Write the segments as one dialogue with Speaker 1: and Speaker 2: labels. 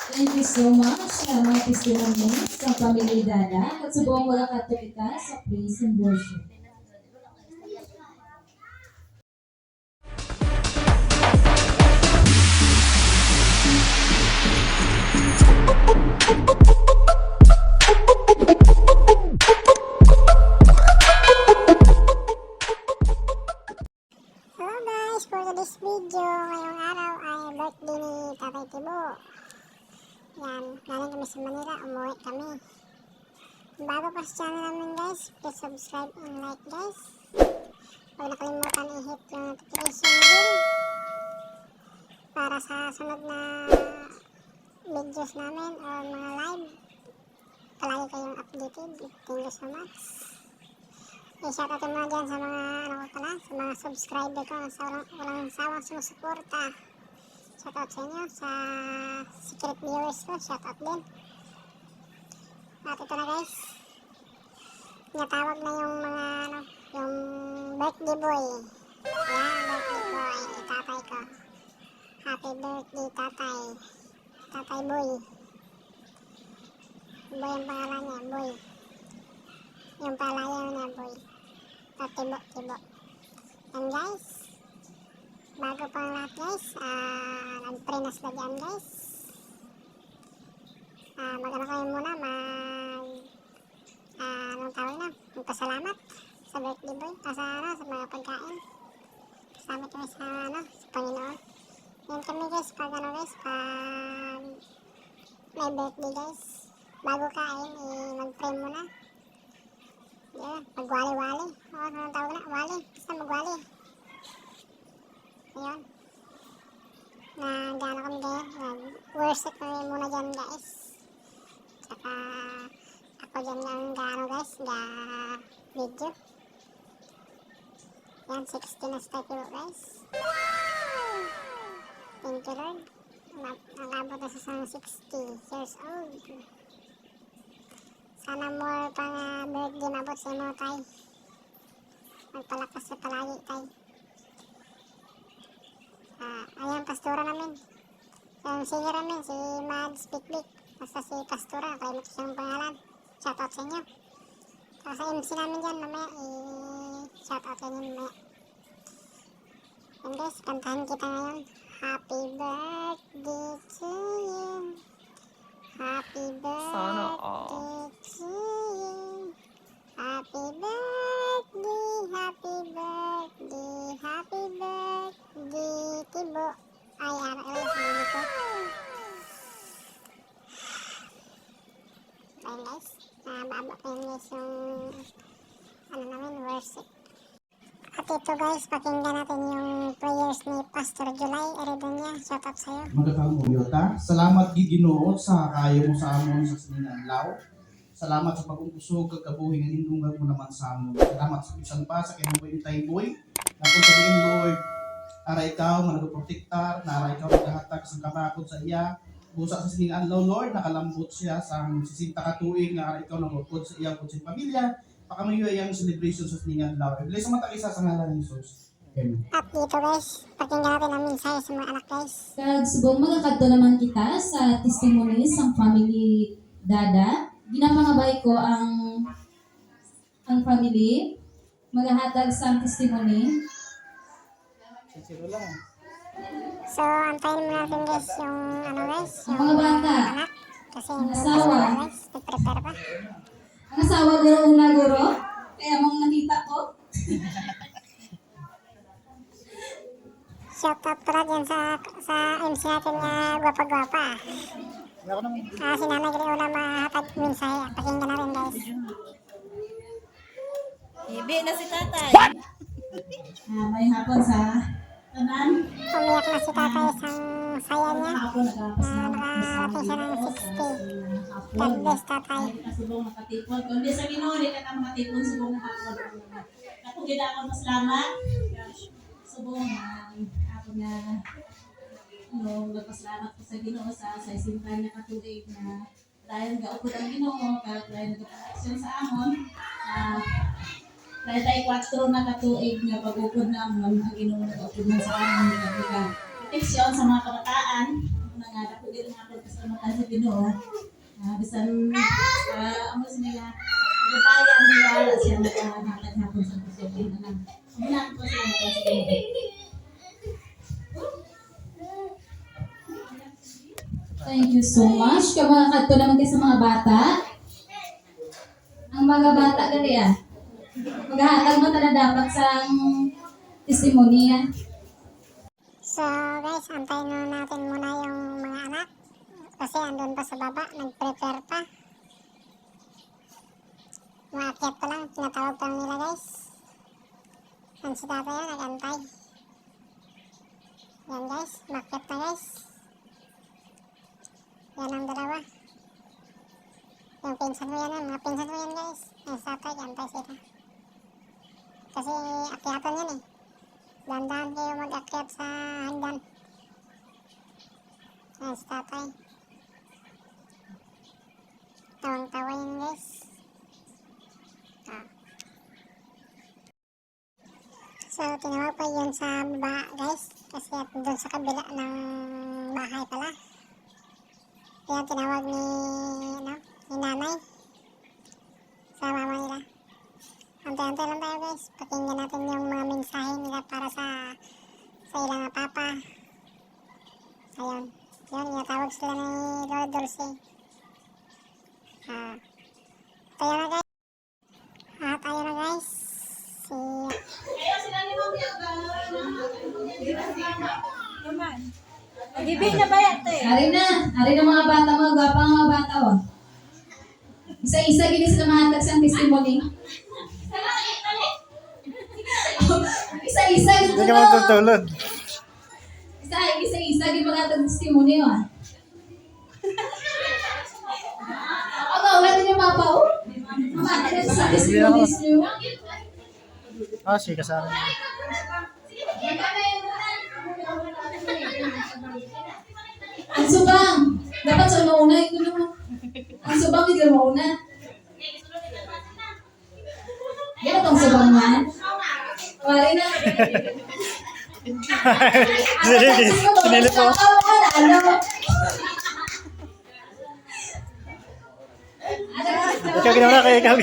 Speaker 1: Thank you so much sa mga testimonies sa pamilya Dada at sa buong mga Katolika sa praise and worship.
Speaker 2: Hello guys, for today's video, ngayong araw ay birthday ni Tatay Tibo. Yan, galing kami sa Manila, umuwi kami. Bago pa sa channel namin guys, please subscribe and like guys. Huwag nakalimutan i-hit yung notification bell para sa sunod na videos namin o mga live. Palagi kayong updated. Thank you so much. I-shoutout mo dyan sa mga sa mga subscriber ko na walang sawang sumusuporta. Shoutout sa inyo, sa secret viewers ko, shoutout din. At ito na guys, natawag na yung mga yung birthday boy. Yan, birthday boy, tatay ko. Happy birthday tatay, tatay boy. Boy ang pangalan niya, boy. Yung palayaw niya, boy. Tibo. And guys, bago pang lahat guys, nag-prenas na dyan guys. Mag-ano kayo muna, anong tawag na, magpasalamat sa birthday boy, sa mga pagkain. Kasama kami sa Panginoon. Yan kami guys, pag may birthday guys, bago kain, mag-pray muna. Yeah, magwali-wali. Anong tawag na? Wali. Basta magwali. Ayun. Nag-ano kami dyan. Nag-worship kami muna dyan guys. Tsaka ako dyan yung gano guys. Video. Yan, 60 na start yun guys. Thank you Lord. Nalabot na sa 60 years old. Sana more pang birthday mabot sa inyo tay. Magpalakas sa palagi tay. Ayan, pastora namin. Yung singer namin, si Mads Big. Basta si pastora, kaya mo siyang pangalan. Shoutout sa inyo. Saka sa MC namin dyan, mamaya shoutout sa inyo mamaya. And guys, kantahan kita ngayon. Happy birthday to you. Happy birthday to you. Happy birthday, happy birthday, happy birthday, Tibo. Ay, sinili ko. Ayun guys, nababa pa yun guys yung namin, worship. At ito guys, pakinggan natin yung prayers ni Pastor July Eredonia. Shoutout sa'yo.
Speaker 3: Magkakaroon mo yota. Salamat Ginoo sa kayo mo sa amon sa sininadlaw. Salamat sa pag-umpusog kagabuhi ng indungag mo naman sa amon. Salamat sa bisan pa sa kinabuhi ni Tay Boy. Nakon sa diin Lord, aray ikaw nga nagprotektar, na aray ikaw naghahatag sa kabakod sa iya. Busa sa sininadlaw Lord, nakalambot siya sa 60 ka tuig nga aray ikaw nangukod sa iya kung sa pamilya. Pakamayo yung celebration sa siningadlaw. Bless ang mata isa sa ngalan ni Jesus. Amen.
Speaker 2: At dito guys, pakinggan natin ang mensahe sa mga anak guys.
Speaker 1: Kag subong magakadto naman kita sa testimonies ng family Dada. Ginapangabay ko ang family maghahatag sa testimony.
Speaker 2: So, antayin mo natin guys yung guys,
Speaker 1: Ang
Speaker 2: yung
Speaker 1: mga bata,
Speaker 2: anak. Kasi
Speaker 1: ang
Speaker 2: yung
Speaker 1: asawa.
Speaker 2: guys, nag-prepare pa.
Speaker 1: Ang asawa guro una guro, kaya mong nakita ko.
Speaker 2: Shoutout pala dyan sa MC natin nga gwapa-gwapa. Si Nanay Gri una mahatag mensahe. Pakinggan natin guys.
Speaker 4: Ibi na si tatay.
Speaker 1: May hapon sa tanan.
Speaker 2: Umiyak na si tatay isang saya niya.
Speaker 1: Hapon
Speaker 2: Na nakarating siya ng 60. God bless tatay.
Speaker 1: Subong makatipon. Kundi sa Ginoo di ka na makatipon subong na hapon. Ako gid ako pasalamat. Subong ako nga nagpasalamat ko sa Ginoo sa sinta niya katuig na dahil gaupod ang Ginoo kaya dahil nag-action sa amon. Dahil tayo 4 na katuig nga pag-upod na amon ang Ginoo nag-upod man sa amon nga proteksyon sa mga kabataan. na nga, ako din nga ako kasalamatan sa Ginoo. Bisan, amo sa nila, babayan nila siya naghahatag hapon sa kusyon. Amo na ako kasalamatan sa Ginoo.
Speaker 5: Thank you so much. Kaya kadto naman kayo sa mga bata. Ang mga bata gali maghahatag mo na dapat sa testimonya.
Speaker 2: So guys, antayin na natin muna yung mga anak. Kasi andun pa sa baba, nag-prepare pa. Maakyat pa lang, tinatawag pa nila guys. Yan si tatay yan, nag-antay. Yan guys, maakyat na guys. Yan ang dalawa. Yung pinsan ko yan, mga pinsan ko yan guys. Yan si tatay, antay sila. Kasi akyatan yan eh. Dandahan kayo mag-akyat sa hagdan. Yan si tatay. Tawang-tawa yun guys. So tinawag pa yun sa baba guys. Kasi at doon sa kabila ng bahay pala. Kaya tinawag ni nanay sa mama nila. Antay-antay lang tayo guys. Pakinggan natin yung mga mensahe nila para sa ilang papa. Ayun. Yun, inatawag sila ni Lord Dulce. Tayo na guys. Tayo na guys.
Speaker 1: Kaya sila ni Mami
Speaker 4: Gibi na ba yan, te?
Speaker 5: Ari na mga bata, mga gwapang mga bata oh. Isa-isa gini sila mahatag sa testimony. Isa-isa gini
Speaker 6: Hindi ka matutulog.
Speaker 5: Isa-isa gini mahatag testimony oh. Wala din yung mapa oh. Mamatag sa testimony niyo.
Speaker 6: Sige, kasama.
Speaker 5: Ang subang. Dapat sa una ito naman. Ang subang hindi ka mauna. Yan itong subang man. Wari na.
Speaker 6: Sinilip ko. Ikaw ginawa kaya ikaw.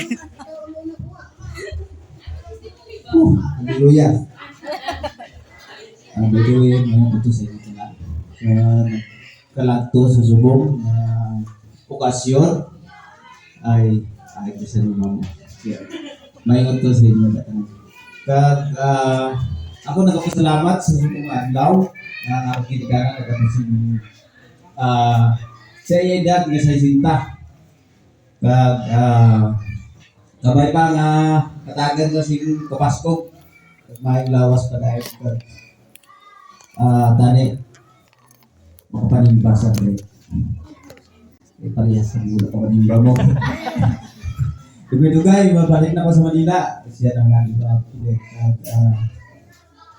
Speaker 7: Hallelujah. Ang gagawin ngayon ito sa inyo na kalagto sa subong na okasyon ay bisa naman mo. Mayon to sa inyo. Kag ako nagpasalamat sa subong adlaw na kinikanan at sa edad nga sa isinta. Kag kabay pa nga katagan sa sing kapaskog may lawas pa dahil tani makapanimba sa break parehas sa mula papanimba mo dugay-dugay mabalik na ako sa Manila siya nang nalibab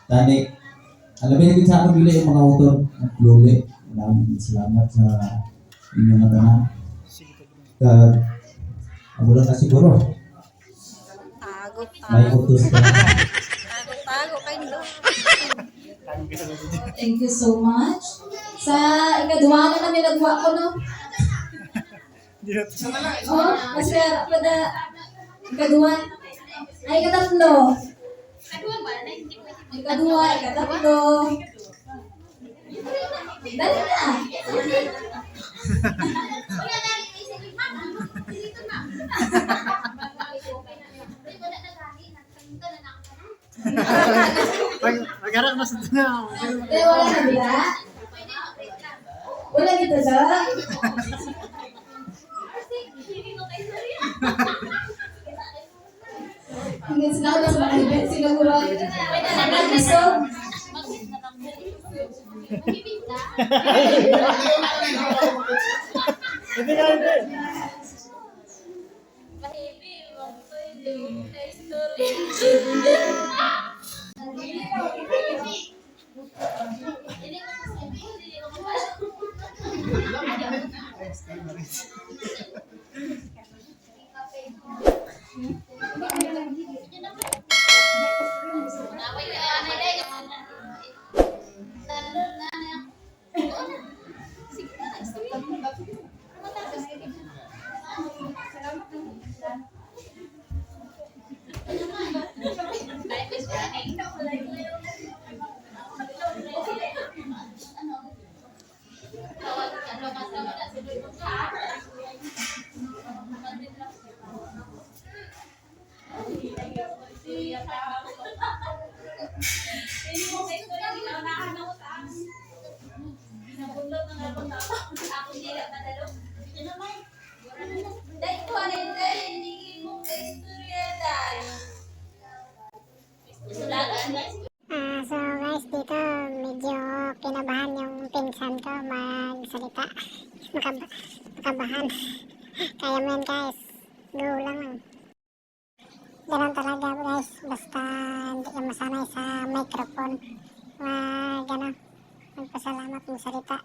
Speaker 7: tani alamin din sa akin bila yung mga autor ng Luli. Maraming salamat sa inyong matanan ako lang na siguro may utos ka.
Speaker 4: Tago kayo.
Speaker 5: Thank you so much. Sa ikaduha naman nilagwa ko, no? Oh, kasi pada ikaduha. Ay, ikatatlo. Ikaduha, ikatatlo. Dali na.
Speaker 6: Magharap na sa tinaw.
Speaker 5: Wala na bila. Wala kita sa. Hingga sila ko sa mga event siguro. Nag-isog.
Speaker 6: Hindi ka hindi.
Speaker 5: Ano ka sa mga sunod mo ka? Hindi mo sa ito lang, ginaunahan ako sa akin. Binabundot ng ako sa ako nila madalo. Ito naman. Dahil ko alin dahil hindi mo sa istorya dahil. Isulagan guys.
Speaker 2: So guys, dito medyo kinabahan yung pinsan ko magsalita. Makabahan. Kaya mo yan guys. Go lang. Ganun talaga guys. Basta hindi ka masanay sa microphone. Magpasalamat mong salita.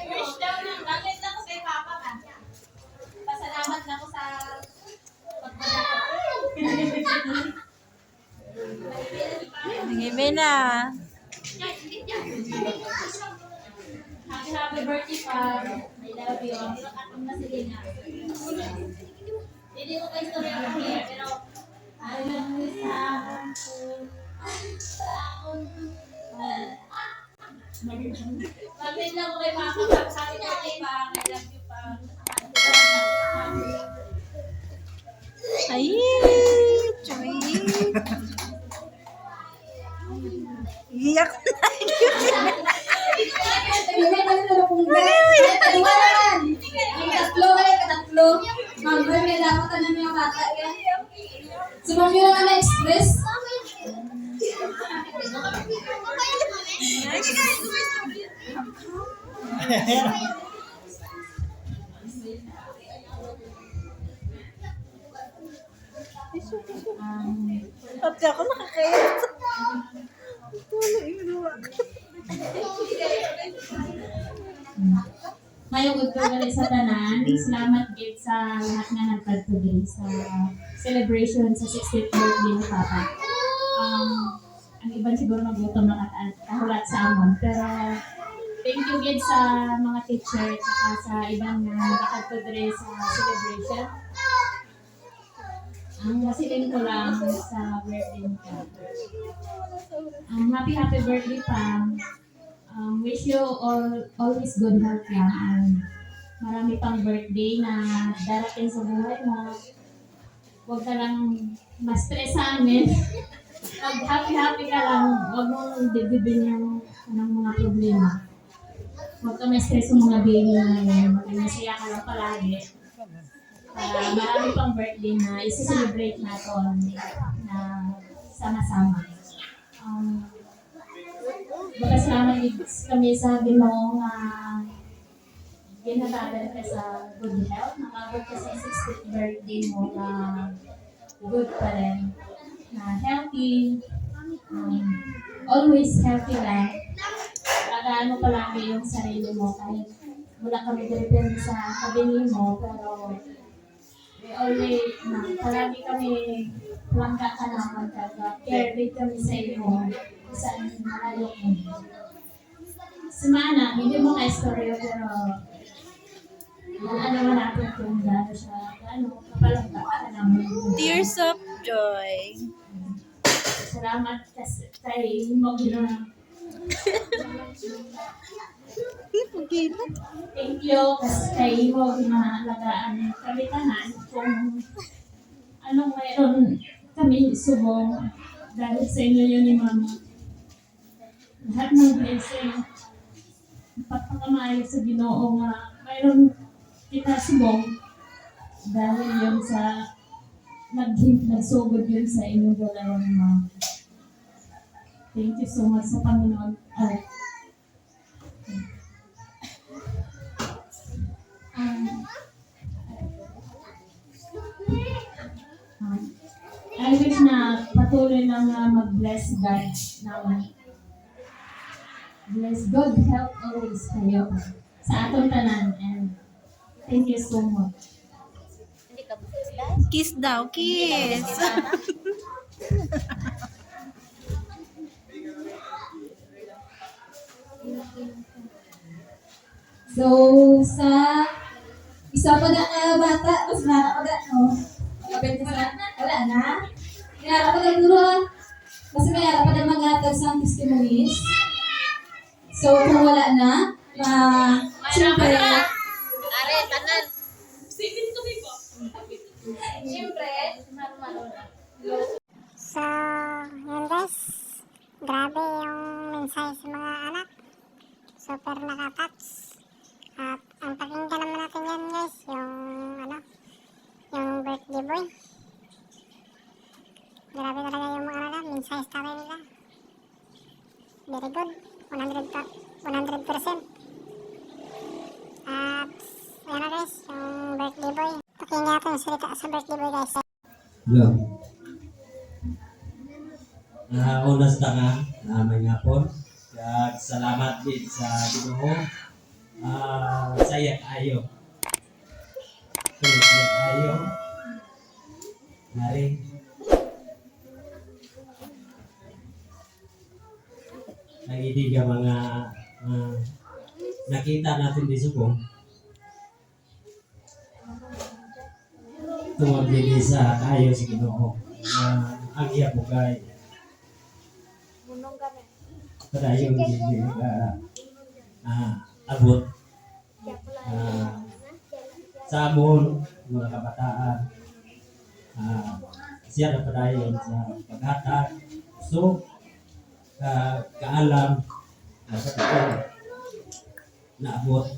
Speaker 1: Wish daw lang. Langit lang ko kay Papa ka. Pasalamat na ko sa pagpala ko.
Speaker 4: Nangibi na.
Speaker 1: Happy birthday pa. I love you. Atong na sige na. Hindi ko kayo story ako here, pero I love you sa Bakit lang ko kay Papa pa. Happy birthday pa. I love you pa.
Speaker 4: Ay, Choy. Iyak na.
Speaker 5: Sumami lang na express.
Speaker 4: Pati ako nakakayat. Wala yung luwa.
Speaker 5: Mayong ugtugali sa tanan. Salamat gid sa lahat nga nagpatuloy sa celebration sa 60th birthday ni Papa. Ang iban siguro magutom na kahulat sa amon. Pero thank you gid sa mga teacher at sa ibang nga nakapatuloy sa celebration. Ang masilin ko lang sa birthday ni Papa. Happy birthday pa. Wish you always good health lang. Marami pang birthday na darating sa buhay mo. Huwag ka lang ma-stressanin. Pag happy ka lang, huwag mong dibdibin yung mga problema. Huwag ka ma-stress sa mga baby na yun. Masaya ka lang palagi. Marami pang birthday na isi-celebrate natin na sama-sama. Magkasalamat kami sa Ginoo nga ginatagal ka sa good health. Nakabot ka sa 60th birthday mo na good pa rin. Na healthy. Always healthy lang. Alagaan mo palagi yung sarili mo kahit wala kami depende sa kabili mo, pero we always palagi kami langga ka na magkaka-care din kami sa iyo saan malayo mo. Sumana, hindi mo ka-istoryo pero ano man natin kung gano'n siya, kapalangga ka naman.
Speaker 4: Tears of joy.
Speaker 5: Salamat kasi kay mo ginawa. Thank you kasi kay mo ginalagaan kami tanan kung anong mayroon kami subong dahil sa inyo yun ni Mama. Lahat ng blessing, pagpakamayo sa Ginoo nga mayroon kita subong dahil yun sa nagsugod yun sa inyong dalawa ni Mama. Thank you so much sa Panginoon. I wish na patuloy lang mag-bless God naman. Bless God help always kayo sa atong tanan and thank you so much.
Speaker 4: Kiss daw, kiss.
Speaker 5: So, sa isa pa na bata, mas na ako na, no? Kapit ka sa, wala na? Kaya kapag nagturo kasi may harap pa na maghatag sa testimonies. So, kung wala na, siyempre,
Speaker 2: So, yun guys. Grabe yung mensahe sa mga anak. Super nakatouch. At ang pakinggan naman natin yan guys, yung birthday boy. Grabe talaga yung mga mensahe sa tatay nila. Very good. 100%. At ayan na guys, yung birthday boy. Pakinggan natin yung salita sa birthday boy guys.
Speaker 8: Hello. Unas ta nga, may ngapon. Kaya salamat din sa Ginoo. Saya kayo. Saya kayo. Mari. Nagidi ka mga nakita natin di subong. Tungod din sa kayo si Ginoo. Ang iya po kay padayon din abot sa amon mga kabataan, siya na padayon sa paghatag so kaalam sa ito na abot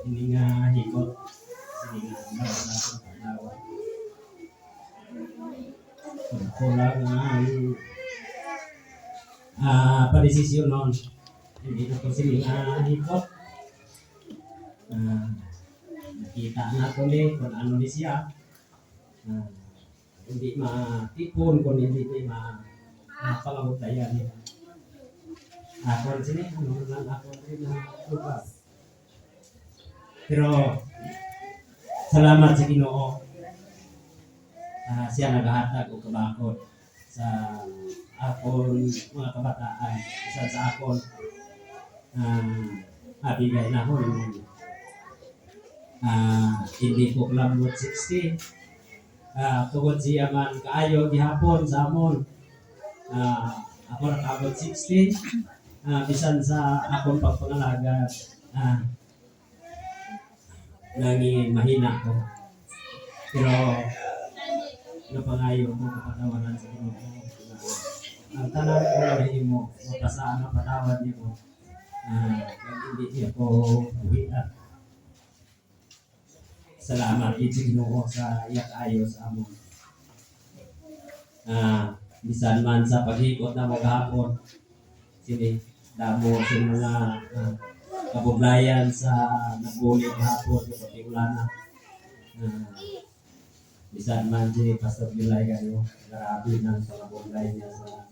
Speaker 8: hindi nga hikot hindi nga nawa kulang ang padesisyon noon. Hindi na po sila hikot. Nakita na ko ni kung ano ni siya. Hindi matipon kung hindi mapangabutayan niya. Ako sini, ano lang ako rin na lupa. Pero salamat sa Ginoo. Siya naghahatag o kabakot sa akon mga kabataan, isa sa akon abigay na ko hindi ko klambot 60 tungod siya man kaayo gihapon sa amon ako nakabot 60 bisan sa akong pagpangalaga nanging mahina ko pero napangayo ko kapatawanan sa Ginoo. Ang tanan ko na mo, mapasaan ang patawad niyo ko. Hindi niya ko uwian. Salamat din sa Ginoo sa iyak ayos amon. Bisan man sa paghikot na maghapon, sini damo sa mga kabuglayan sa nagbulit hapon sa patiulana. Bisan man si Pastor Gilay kayo, grabe ng pagkabuglay niya sa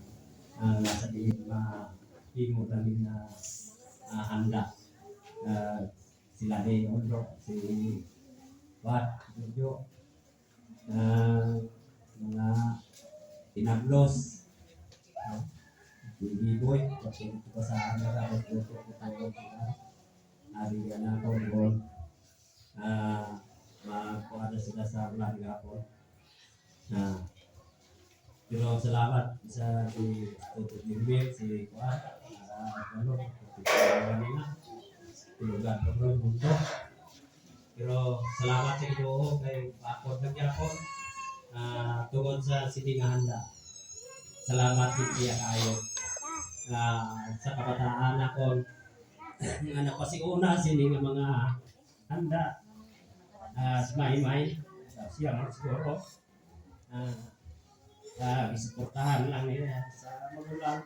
Speaker 8: sabihin hingo namin na handa. Sila ni Ondo, si Wat, Jojo, mga tinaglos, Biboy, kasi ito pa sa amin na ito nariyan na ako doon. Makuha na sila sa ulan po. Pero salamat sa si Tutu Bimbir, si Kuan, tulugan ko rin mundo. Pero salamat sa Ginoo kay ako nagyapon tungod sa sininghanda. Salamat din siya kayo sa kabataan ako. Anak ko si una sini nga mga handa sa may siya mo siguro isuportahan lang nila sa magulang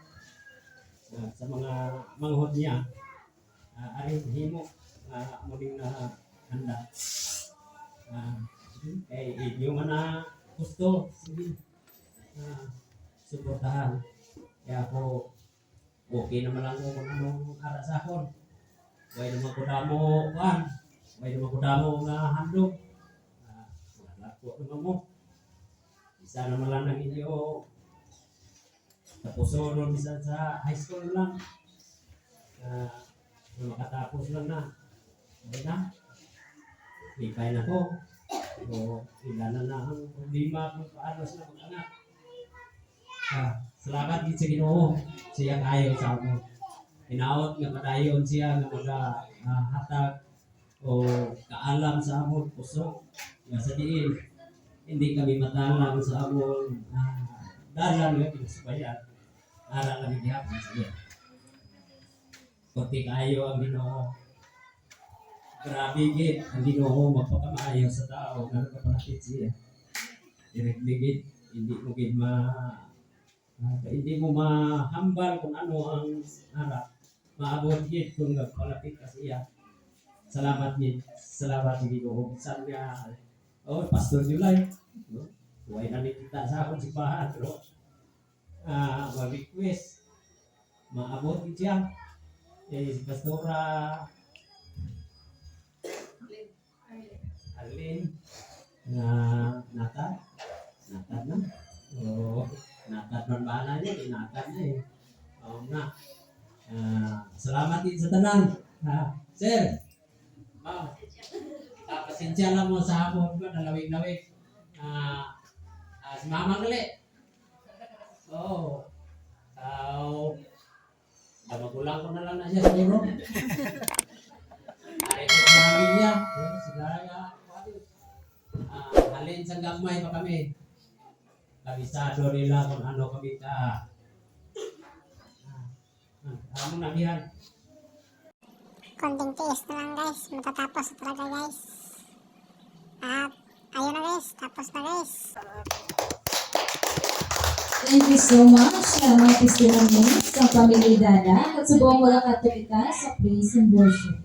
Speaker 8: sa mga manghod niya ay himo muling na handa kay inyo man na gusto sige suportahan kaya ako okay naman lang kung anong ara sa akon way naman ko damo kan way naman ko damo nga handog wala ko naman mo isa naman lang ng inyo tapuson o bisa sa high school lang makatapos lang na okay na lipay na ko o ilan na ang problema kung paano sila mag-anak Salamat din sa Ginoo. Siya kayo sa amo. Inaot nga padayon siya nga hatag o kaalam sa amon puso. Nga sa diin, hindi kami matalang sa amon dalan nga pinasubayan. Ara kami gihapon sa iya. Kunti kayo ang Ginoo. Grabe gid ang Ginoo magpakamaayo sa tao nga nagpapalapit siya. Directly gid, hindi mo mahambal kung ano ang harap. Maabot gid kung nagpalapit ka siya. Salamat gid Ginoo. Bisan nga Pastor July, no? Huwag na kita sa akong simbahan, pero mag-request, maabot gid siya. Si Pastora Arlene na natad na. Natad man bala niya, natad na eh. Oo nga. Salamat din sa tanan. Sir, pasensya lang mo sa hapon ko, nalawig-lawig. Si Mama gali. Oo. Magulang ko na lang na siya siguro. Ay, ko sa pamilya. Sila nga, halin sa gamay pa kami. Kabisado nila kung ano kami ka. Ano na diyan?
Speaker 2: Konting tiis na lang guys, matatapos na talaga guys. At ayun na guys, tapos na guys.
Speaker 5: Thank you so much sa mga testimonies sa pamilya Dada at sa buong mga Katoliko sa praise and worship.